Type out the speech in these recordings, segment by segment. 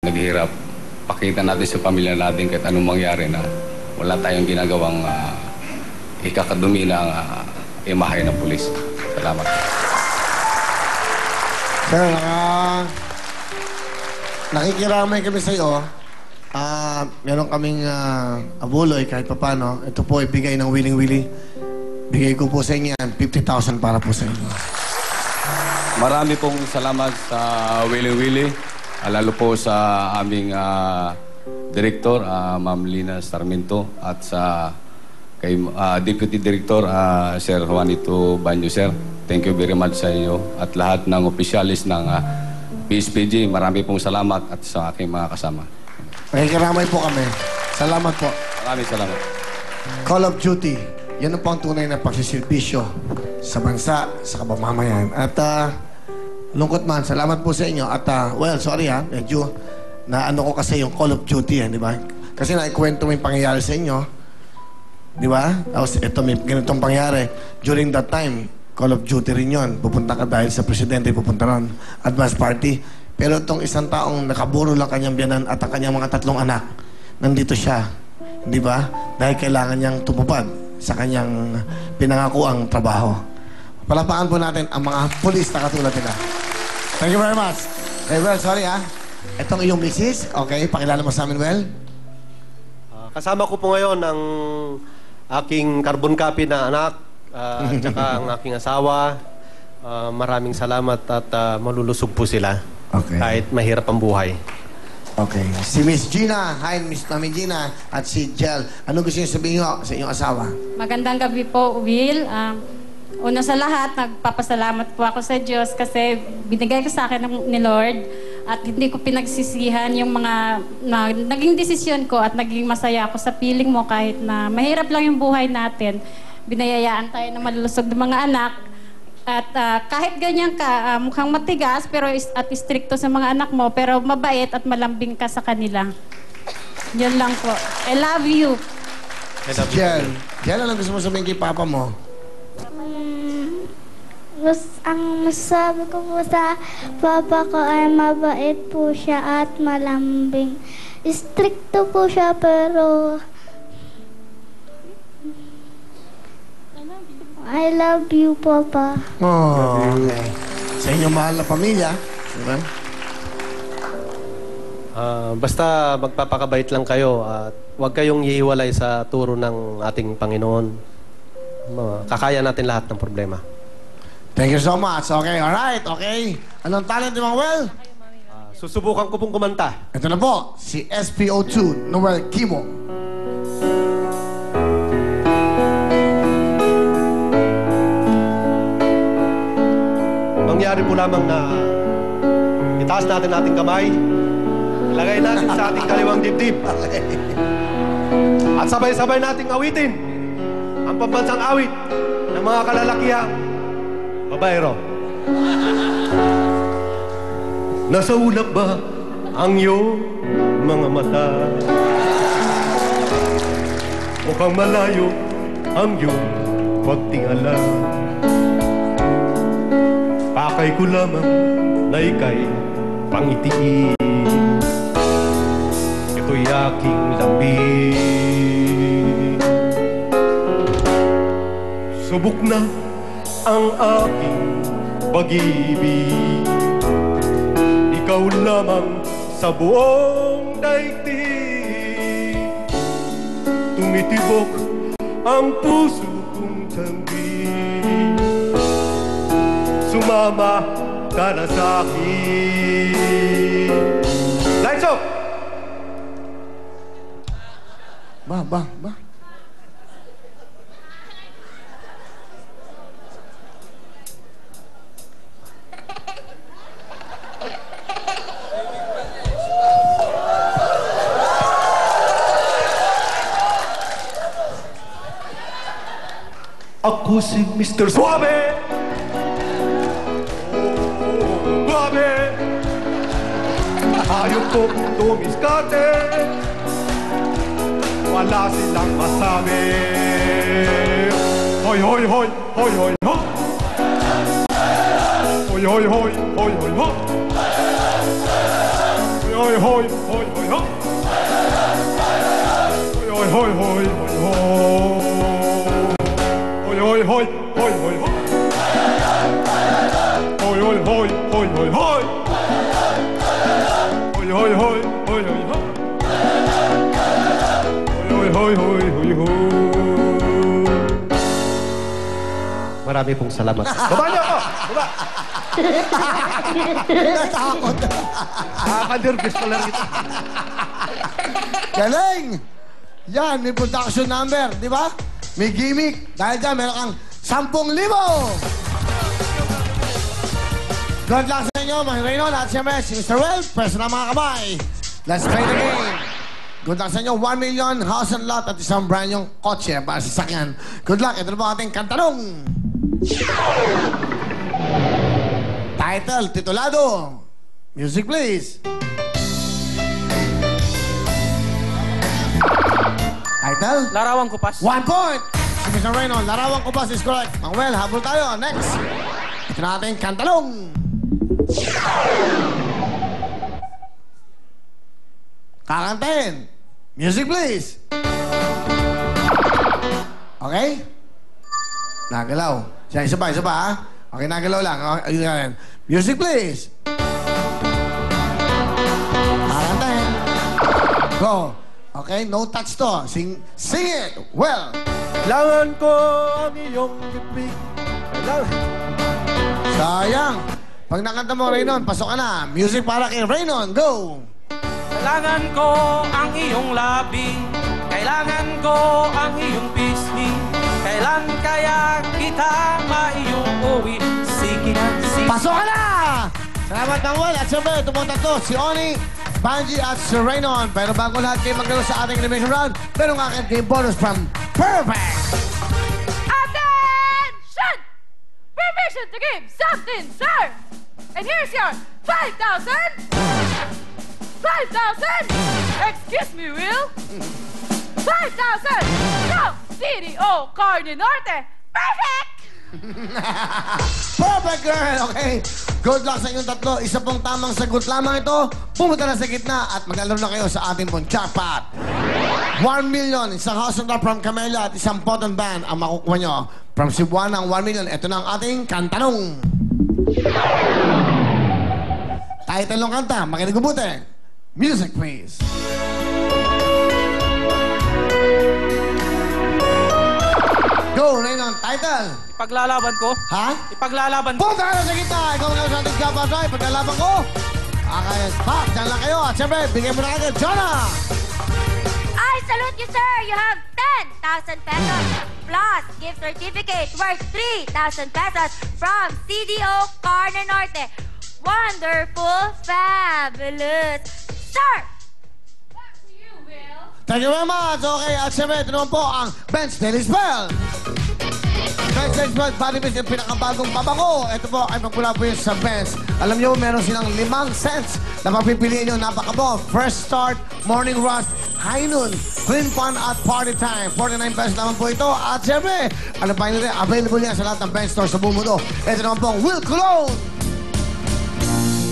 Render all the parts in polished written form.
naghihirap. Pakita natin sa pamilya natin kahit anong mangyari na wala tayong ginagawang ikakadumi ng imahe ng pulis. Salamat. Sir, nakikiramay kami sa iyo. Meron kaming abuloy kahit papano. Ito po ibigay ng Willing Willie. Bigay ko po sa inyo yan, 50,000 para po sa inyo. Marami pong salamat sa Willing Willie. Lalo po sa aming Director, Ma'am Lina Sarmiento, at sa kay Deputy Director, Sir Juanito Banyo, Sir. Thank you very much sa iyo at lahat ng opisyalis ng PSPG. Marami pong salamat at sa aking mga kasama. Nakikiramay po kami. Salamat po. Maraming salamat. Call of Duty. Yan ang pang tunay na pagsisilbisyo sa bansa, sa kabamamayan. At lungkot man, salamat po sa inyo. At well, sorry medyo na ano ko kasi yung Call of Duty, di ba? Kasi naikwento mo yung pangyayari sa inyo. Di ba? Tapos ito, may ganitong pangyayari. During that time, Call of Duty rin yun. Pupunta ka dahil sa presidente, pupunta ron. Advance party. Pero itong isang taong nakaburo lang kanyang biyanan at ang kanyang mga 3 anak, nandito siya. Di ba? Dahil kailangan niyang tumupad sa kanyang pinangakuang trabaho. Palapakan po natin ang mga pulis na katulad nila. Thank you very much. Hey, well, sorry Itong iyong misis. Okay, pakilala mo sa amin, well. Kasama ko po ngayon ang aking carbon copy na anak at saka ang aking asawa. Maraming salamat at malulusog po sila. Okay. Kahit mahirap ang buhay. Okay. Si Miss Gina. Hi, Miss Mami Gina. At si Jel. Ano gusto niyo sabihin sa inyong asawa? Magandang gabi po, Will. Una sa lahat, nagpapasalamat po ako sa Diyos kasi binigay ko sa akin ni Lord at hindi ko pinagsisihan yung mga naging desisyon ko at naging masaya ako sa piling mo kahit na mahirap lang yung buhay natin. Binayayaan tayo ng malulusog ng mga anak. At kahit ganyan ka, mukhang matigas pero at stricto sa mga anak mo, pero mabait at malambing ka sa kanila. Yun lang po. I love you. Si Jel. Jel, ano gusto mo sabihin kay Papa mo? Ang masasabi ko po sa Papa ko ay mabait po siya at malambing. Stricto po siya pero I love you, Papa. Oh, okay. Sa inyong mahal na pamilya. Diba? Basta magpapakabait lang kayo at huwag kayong hihiwalay sa turo ng ating Panginoon. Kakaya natin lahat ng problema. Thank you so much. Okay, alright, okay. Anong talent ni Mang Well? Susubukan ko pong kumanta. Ito na po, si SPO2, Noel Kimo. Mangyari po lamang na itaas natin ating kamay, ilagay natin sa ating kaliwang dibdib. At sabay-sabay nating awitin ang pambansang awit ng mga kalalakihang babaero. Nasa ulap ba ang iyong mga mata? Mukhang malayo ang iyong pagtingala. Pakay ko lamang na ika'y pangitiin. Ito'y aking lambing. Subok na ang aking pag-ibig. Ikaw lamang sa buong daigdig. Tumitibok ang puso kong tambing. Sumama ka na sa akin. Lights up! Ba. Ako si Mr. Suave. Suave. Ayaw ko tumiskate. Wala silang masabi. Hoy, hoy, hoy, hoy, hoy, hoy. Hoy, hoy, hoy, hoy, hoy, hoy. Hoy, Hoy, hoy, hoy, hoy, hoy. Hoy, hoy, hoy, hoy, hoy. Hoy, hoy, hoy, hoy, hoy, hoy. Hoy, hoy, hoy, hoy, hoy, hoy. Hoy, hoy, hoy, hoy, hoy, hoy. Hoy, hoy, hoy, hoy, hoy. Marami pong salamat. Baba niyo ako! Baba! Natakot. Nakaka-nervous ko lang ito. Galing! Yan, may production number, di ba? May gimmick. Dahil dyan, meron kang 10,000! Good luck sa inyo, mga Reynon. At siyempre, si Mr. Well, pwes na mga kamay. Let's play the game. Good luck sa inyo. 1 million, house and lot, at isang brand yung kotse para sa sakyan. Good luck. Ito na po ating kantanong. Title, titulado. Music, please. Title? Larawang Kupas. 1 point. Si Mr. Reynon, Larawang Kupas is correct. Manuel, habol tayo. Next. Ito na ating kantanong. Kakantahin. Music, please. Okay? Nagalaw. Siya, isa pa, ha? Okay, nagalaw lang. Ayun na rin. Music, please. Kakantahin. Go. Okay, no touch to. Sing it. Well. Kailangan ko ang iyong bibig. Kailangan. Sayang. Pag nakanta mo, Reynon, pasok ka na. Music para kay Reynon. Go. Kailangan ko ang iyong labi. Kailangan ko ang iyong pisngi. Kailan kaya kita maiuwi? Sige na, sige. Pasok ka na! Salamat, Manuel. At siyempre, ito pong tatlo, si Oni, Banji at si Reynon. Pero bago lahat kayo maglaro sa ating elimination round, pero ang akin kayo bonus from Perfect! Attention! Permission to give something, sir! And here's your 5,000! 5,000! Excuse me, Will? 5,000 from CDO Carne Norte! Perfect! Perfect, girl! Okay. Good luck sa inyong tatlo. Isa pong tamang sagot lamang ito. Pumunta na sa gitna at maglalaro na kayo sa ating pong jackpot. 1 million, isang house and lot from Camellia at isang pot and ban ang makukuha nyo. From Cebuana ang 1 million. Ito na ang ating kantanong. Title ng kanta, makinig mabuti. Music, please. Go, Reynon. Title. Ipaglalaban ko. Ha? Ipaglalaban ko. Punta ka na sa gitna. Ikaw na sa ating jackpot drive. Pagkalaban ko. Okay, pa. Diyan lang kayo. At siyempre, bigyan mo na kayo. Jonah! I salute you, sir. You have 10,000 pesos plus gift certificate worth 3,000 pesos from CDO Carne Norte. Wonderful, fabulous, sir. Back to you, Will. Thank you very much. Okay, at siyempre, ito naman po ang Bench Daily Spell. Bench Daily Spell, body mist yung pinakabagong pabango. Ito po ay magmula po yun sa Bench. Alam nyo, meron silang 5 cents na mapipiliin nyo. Napakabo. Fresh start, morning rush, high noon, clean fun at party time. 49 pesos naman po ito. At siyempre, ano pa yun, available yan sa lahat ng Bench stores sa buong mundo. Ito naman po ang Will Cologne.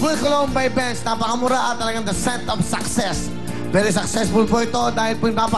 Will Cologne by Bench. Napakamura at talagang the scent of success. Very successful po ito dahil po yung mga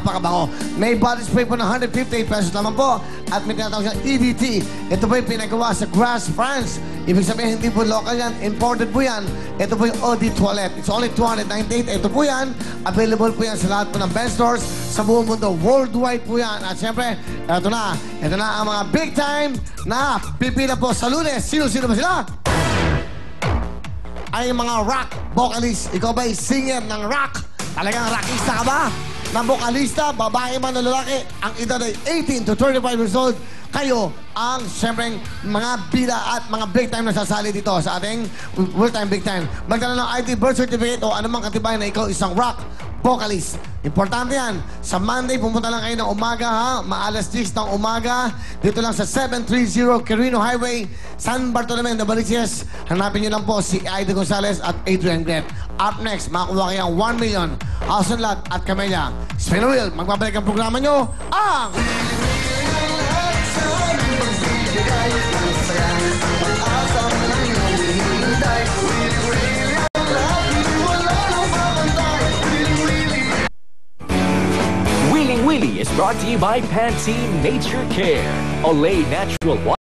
pakabango. May body spray po ng 150 pesos naman po at may tinatawag siyang EDT. Ito po yung pinagawa sa Grass, France. Ibig sabihin, hindi po local yan. Imported po yan. Ito po yung OD Toilet. It's only 298. Ito po yan. Available po yan sa lahat po ng Bench stores sa buong mundo. Worldwide po yan. At siyempre, ito na. Ito na ang mga big time na pipila po sa Lunes. Sino-sino ba sila? Ay mga rock vocalist. Ikaw ba'y singer ng rock? Talagang rockista ka ba? Na vocalista, babae man o lalaki, ang edad ay 18 to 35 years old. Kayo ang siyempre mga bida at mga big time na sasali dito sa ating World Time Big Time. Magdala ng ID, birth certificate o anumang katibayan na ikaw isang rock vocalist. Importante yan. Sa Monday, pumunta lang kayo ng umaga, ha? Maalas 10 ng umaga. Dito lang sa 730 Quirino Highway, San Bartolome, Novaliches. Hanapin nyo lang po si Aida Gonzalez at Adrian Gret. Up next, makakuha kayo ang 1 million. House and Lot at Camellia. Spin the wheel. Magbabalik ang programa nyo. Ang... Willy is brought to you by Pantene Nature Care. Olay Natural